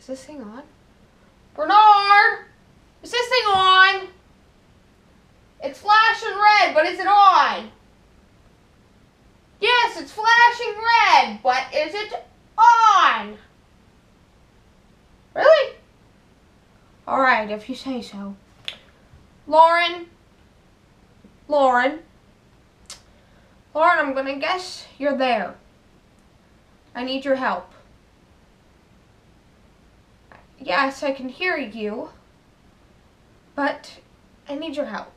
Is this thing on? Bernard! Is this thing on? It's flashing red, but is it on? Yes, it's flashing red, but is it on? Really? Alright, if you say so. Lauren, I'm gonna guess you're there. I need your help. Yes, I can hear you, but I need your help.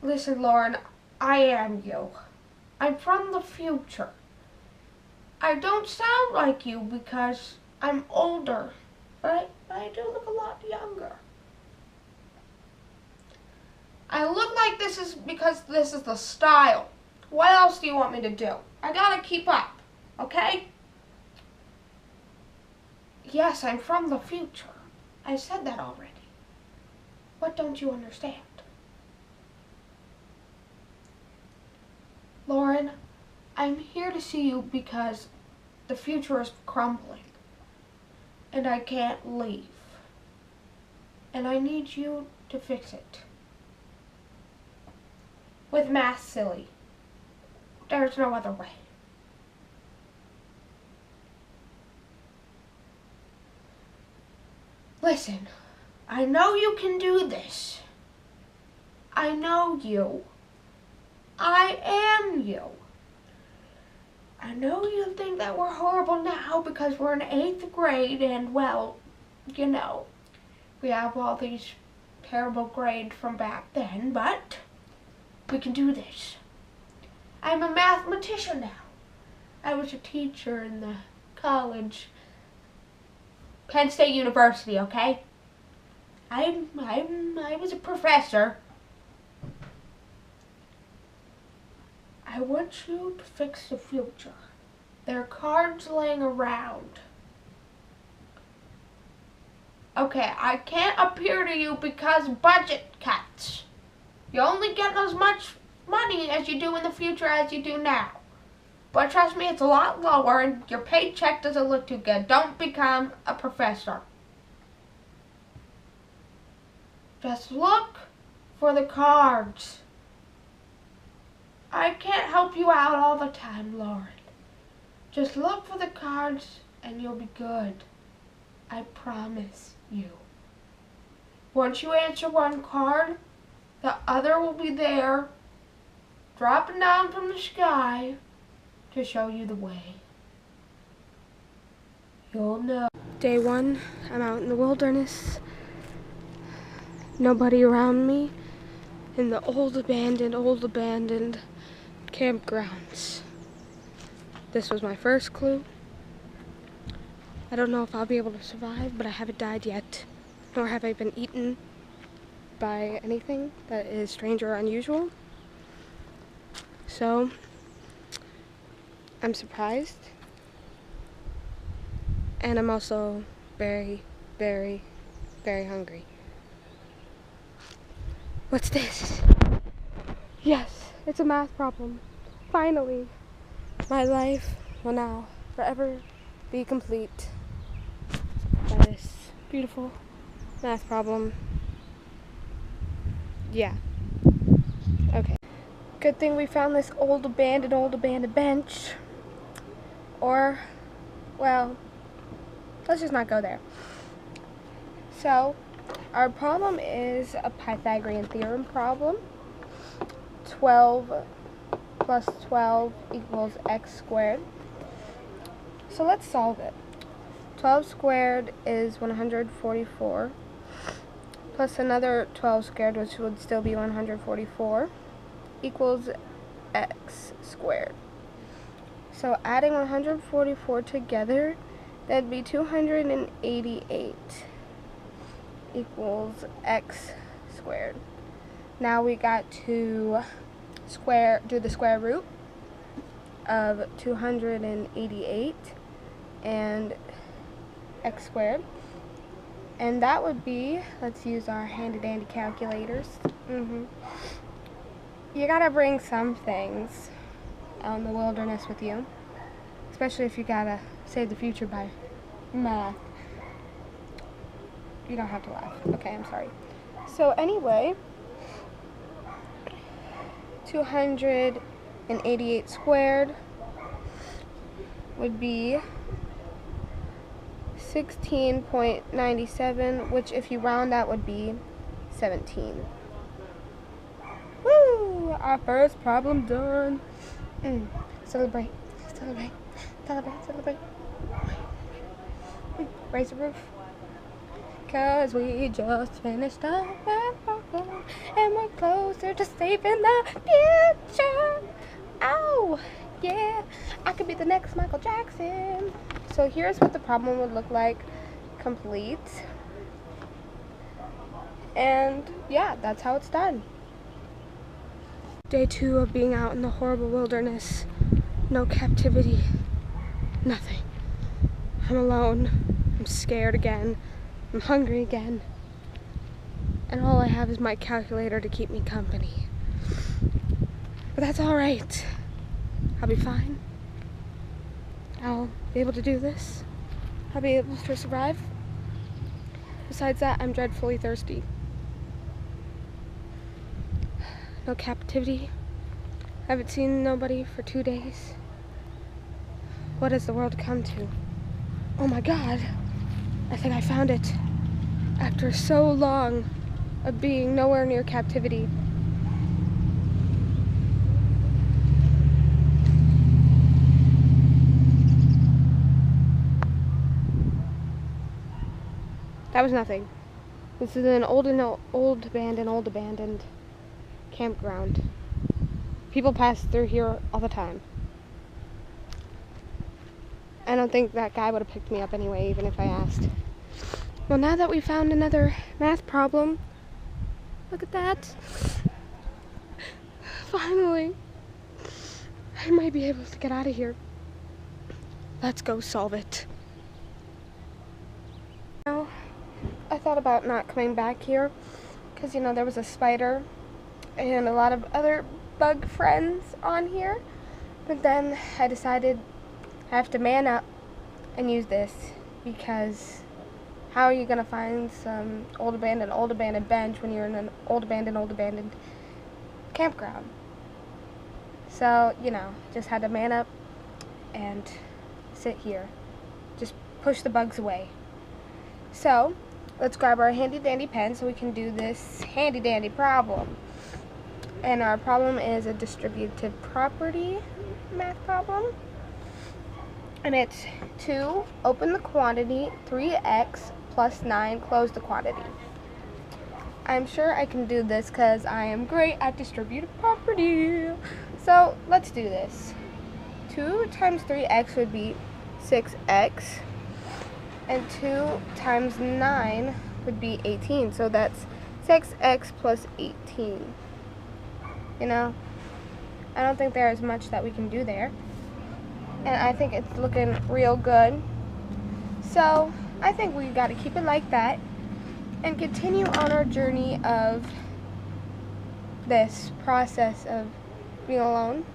Listen, Lauren, I am you. I'm from the future. I don't sound like you because I'm older, but I do look a lot younger. I look like this is because this is the style. What else do you want me to do? I gotta keep up, okay? Yes, I'm from the future. I said that already. What don't you understand? Lauren, I'm here to see you because the future is crumbling. And I can't leave. And I need you to fix it. With math, silly. There's no other way. Listen, I know you can do this. I know you. I am you. I know you think that we're horrible now because we're in 8th grade and, well, you know, we have all these terrible grades from back then, but we can do this. I'm a mathematician now. I was a teacher in the college, Penn State University, okay? I was a professor. I want you to fix the future. There are cards laying around. Okay, I can't appear to you because budget cuts. You only get as much money as you do in the future as you do now. But trust me, it's a lot lower and your paycheck doesn't look too good. Don't become a professor. Just look for the cards. I can't help you out all the time, Lauren. Just look for the cards and you'll be good. I promise you. Once you answer one card, the other will be there, dropping down from the sky to show you the way. You'll know. Day 1, I'm out in the wilderness. Nobody around me in the old abandoned campgrounds. This was my first clue. I don't know if I'll be able to survive, but I haven't died yet, nor have I been eaten by anything that is strange or unusual. So, I'm surprised. And I'm also very, very, very hungry. What's this? Yes, it's a math problem. Finally, my life will now forever be complete by this beautiful math problem. Yeah. Okay. Good thing we found this old abandoned bench. Or, well, let's just not go there. So, our problem is a Pythagorean theorem problem. 12 plus 12 equals x squared. So let's solve it. 12 squared is 144, plus another 12 squared, which would still be 144, equals x squared. So adding 144 together, that'd be 288 equals x squared. Now we got to do the square root of 288 and x squared. And that would be, let's use our handy dandy calculators. You gotta bring some things out in the wilderness with you. especially if you gotta save the future by math. You don't have to laugh. Okay, I'm sorry. So anyway, 288 squared would be 16.97, which if you round that would be 17. Woo! Our first problem done. Celebrate, celebrate, celebrate, celebrate. Raise the roof. 'Cause we just finished up and we're closer to saving the future. Oh, yeah, I could be the next Michael Jackson. So here's what the problem would look like complete. And yeah, that's how it's done. Day 2 of being out in the horrible wilderness. No captivity. Nothing. I'm alone. I'm scared again. I'm hungry again. And all I have is my calculator to keep me company. But that's alright. I'll be fine. I'll be able to do this. I'll be able to survive. Besides that, I'm dreadfully thirsty. No captivity. I haven't seen nobody for 2 days. What has the world come to? Oh my God. I think I found it. After so long of being nowhere near captivity. That was nothing. This is an old abandoned campground. People pass through here all the time. I don't think that guy would have picked me up anyway, even if I asked. Well, now that we found another math problem, look at that. Finally, I might be able to get out of here. Let's go solve it. Now, I thought about not coming back here because, you know, there was a spider and a lot of other bug friends on here. But then I decided I have to man up and use this because how are you going to find some old abandoned bench when you're in an old abandoned campground? So, you know, just had to man up and sit here. Just push the bugs away. So, let's grab our handy dandy pen so we can do this handy dandy problem. And our problem is a distributive property math problem. And it's 2, open the quantity, 3x plus 9, close the quantity. I'm sure I can do this because I am great at distributive property. So let's do this. 2 times 3x would be 6x. And 2 times 9 would be 18. So that's 6x plus 18. You know, I don't think there is much that we can do there. And I think it's looking real good. So I think we got to keep it like that and continue on our journey of this process of being alone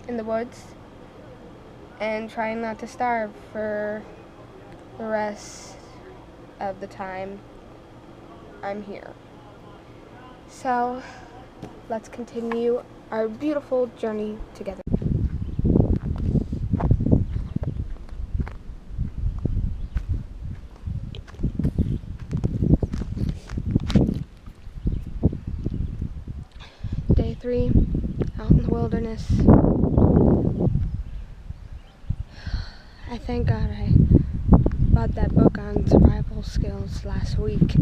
in the woods and trying not to starve for the rest of the time I'm here. So let's continue our beautiful journey together. Day 3, out in the wilderness. I thank God I bought that book on survival skills last week.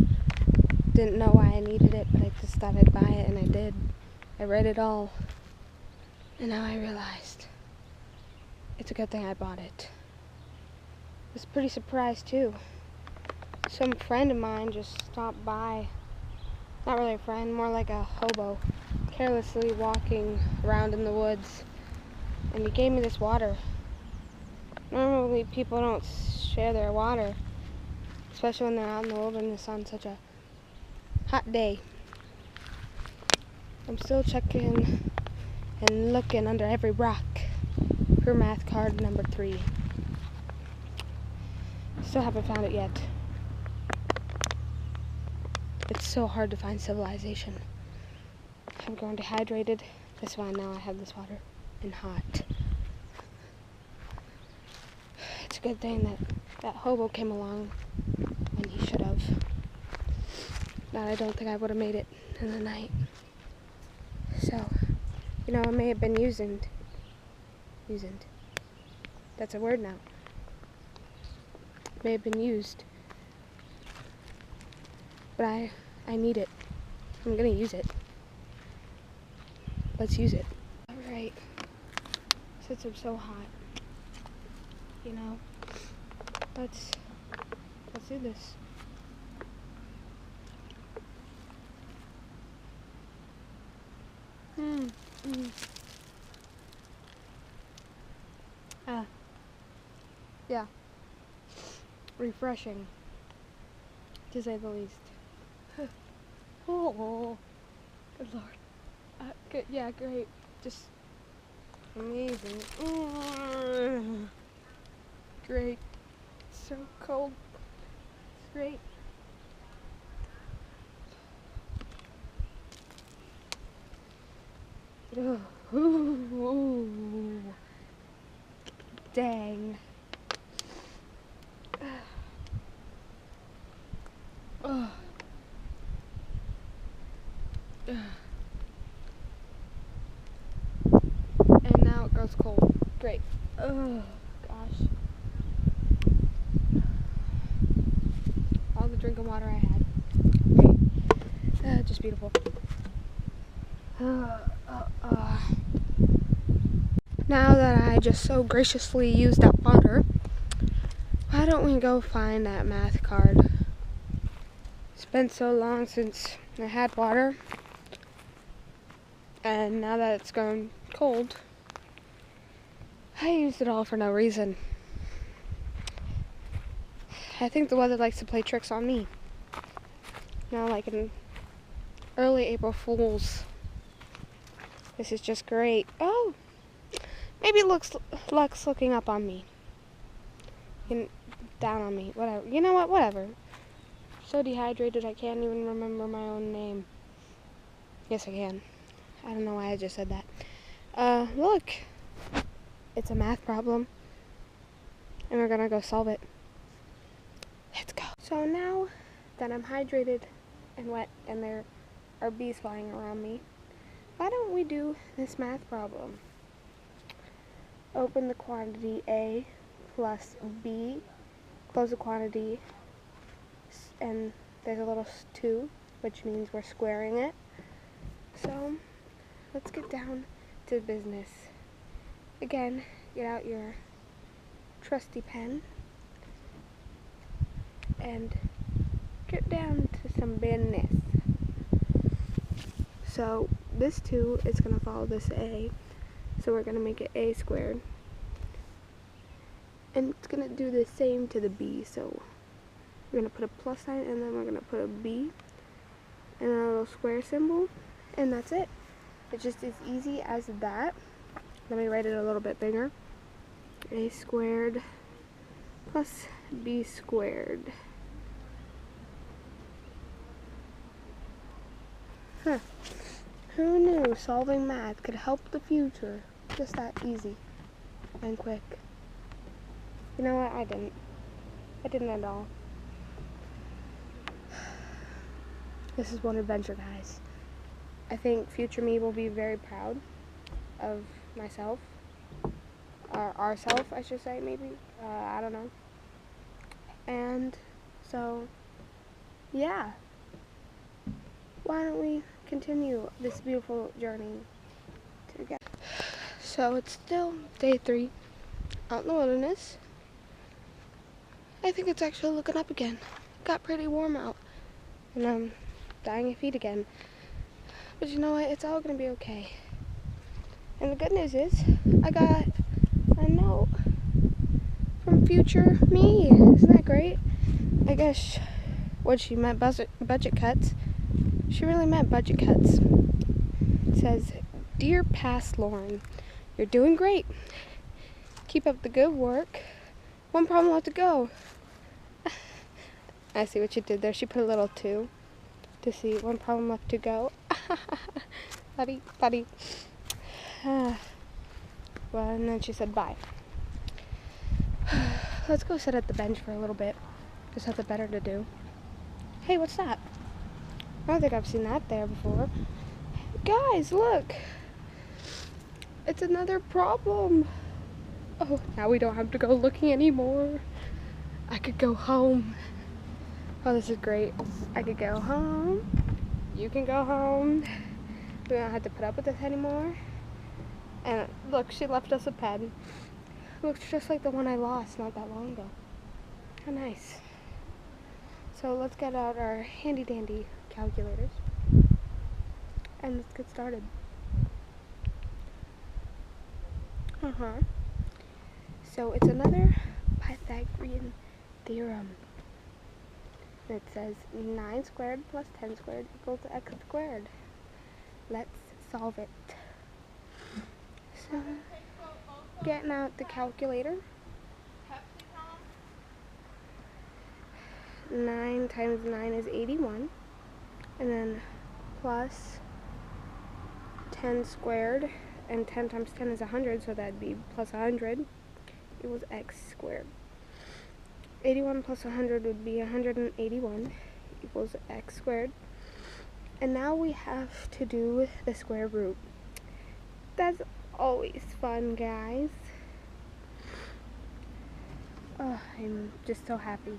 Didn't know why I needed it, but I just thought I'd buy it, and I did. I read it all, and now I realized it's a good thing I bought it. I was pretty surprised too. Some friend of mine just stopped by. Not really a friend, more like a hobo, carelessly walking around in the woods, and he gave me this water. Normally people don't share their water, especially when they're out in the wilderness on such a hot day. I'm still checking and looking under every rock for math card number 3. Still haven't found it yet. It's so hard to find civilization. I'm going dehydrated. That's why now I have this water and hot. It's a good thing that hobo came along when he should have. Now I don't think I would have made it in the night. So, you know, I may have been used. That's a word now. May have been used. But I need it. I'm gonna use it. Let's use it. Alright. Since I'm so hot, you know, let's do this. Yeah. Refreshing, to say the least. Oh, good Lord. Good, yeah, great. Just amazing. Great. So cold. It's great. Ooh. Dang. And now it goes cold. Great. Oh, gosh. All the drinking water I had. Great. Just beautiful. Now that I just so graciously used that water, why don't we go find that math card? It's been so long since I had water, and now that it's gone cold, I used it all for no reason. I think the weather likes to play tricks on me. Now, like an early April Fool's. This is just great. Oh, maybe Luck's looking up on me. Down on me. Whatever. You know what? Whatever. So dehydrated I can't even remember my own name. Yes, I can. I don't know why I just said that. Look. It's a math problem. And we're gonna go solve it. Let's go. So now that I'm hydrated and wet and there are bees flying around me, why don't we do this math problem? Open the quantity A plus B, close the quantity, and there's a little 2, which means we're squaring it. So let's get down to business. Again, get out your trusty pen and get down to some business. So this 2 is going to follow this A, so we're going to make it A squared. And it's going to do the same to the B, so we're going to put a plus sign and then we're going to put a B and a little square symbol, and that's it. It's just as easy as that. Let me write it a little bit bigger. A squared plus B squared. Huh. Who knew solving math could help the future? Just that easy and quick. You know what? I didn't. I didn't at all. This is one adventure, guys. I think future me will be very proud of myself. Or ourself, I should say, maybe. I don't know. And so, yeah. Why don't we continue this beautiful journey together? So it's still day 3 out in the wilderness. I think it's actually looking up again. Got pretty warm out. And I'm dying of heat again. But you know what? It's all going to be okay. And the good news is, I got a note from future me. Isn't that great? I guess what she meant budget cuts. She really meant budget cuts. It says, "Dear past Lauren, you're doing great. Keep up the good work. One problem left to go. I see what she did there. She put a little 2 to see one problem left to go. Buddy, buddy. Well, and then she said bye. Let's go sit at the bench for a little bit. Just have better to do. Hey, what's that? I don't think I've seen that there before. Guys, look. It's another problem. Oh, now we don't have to go looking anymore. I could go home. Oh, this is great. I could go home. You can go home. We don't have to put up with this anymore. And look, she left us a pen. Looks just like the one I lost not that long ago. How nice. So let's get out our handy dandy calculators. And let's get started. So it's another Pythagorean theorem. It says 9 squared plus 10 squared equals x squared. Let's solve it. So, getting out the calculator. 9 times 9 is 81. And then plus 10 squared. And 10 times 10 is 100, so that'd be plus 100 equals x squared. 81 plus 100 would be 181 equals x squared. And now we have to do the square root. That's always fun, guys. Oh, I'm just so happy.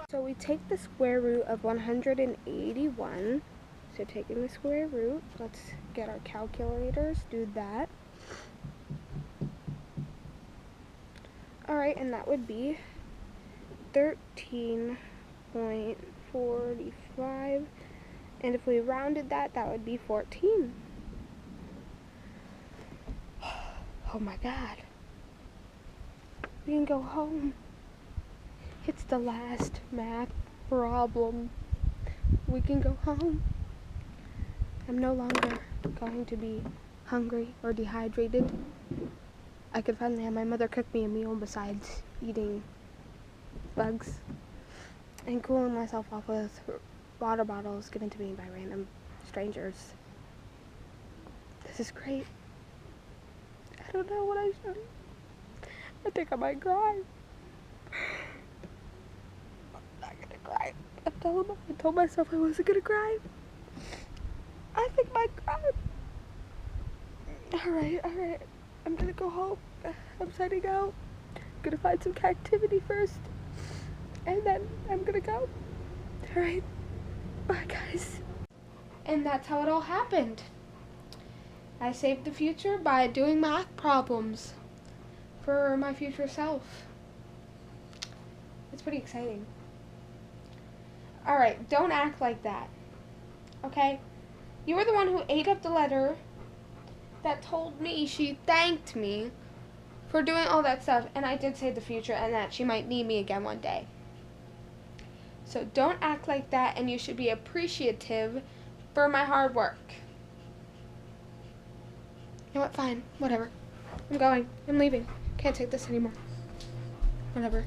So we take the square root of 181. So taking the square root, let's get our calculators, do that. Alright, and that would be 13.45. And if we rounded that, that would be 14. Oh my God. We can go home. It's the last math problem. We can go home. I'm no longer going to be hungry or dehydrated. I could finally have my mother cook me a meal besides eating bugs and cooling myself off with water bottles given to me by random strangers. This is great. I don't know what I should. I think I might cry. I'm not gonna cry. I told myself I wasn't gonna cry. I think I might cry. Alright. I'm gonna go home. I'm signing out. I'm gonna find some activity first. And then I'm gonna go. Alright. Bye, guys. And that's how it all happened. I saved the future by doing math problems for my future self. It's pretty exciting. Alright, don't act like that. Okay? You were the one who ate up the letter that told me she thanked me for doing all that stuff, and I did save the future and that she might need me again one day. So don't act like that, and you should be appreciative for my hard work. You know what? Fine. Whatever. I'm going. I'm leaving. Can't take this anymore. Whatever.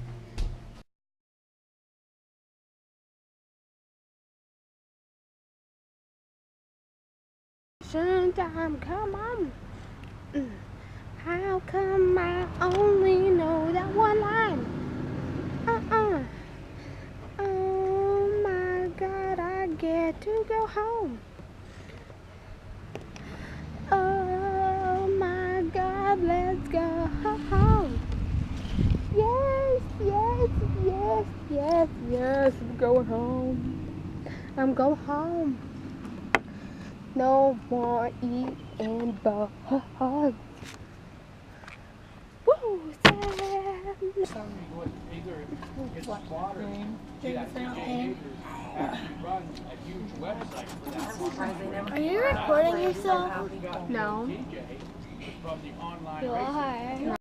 Sometime, come on. How come I only know that one line? Oh my God, I get to go home. Oh my God, let's go home. Yes, I'm going home. I'm going home. No more eating bugs. Woo! Are you recording yourself? No. Why?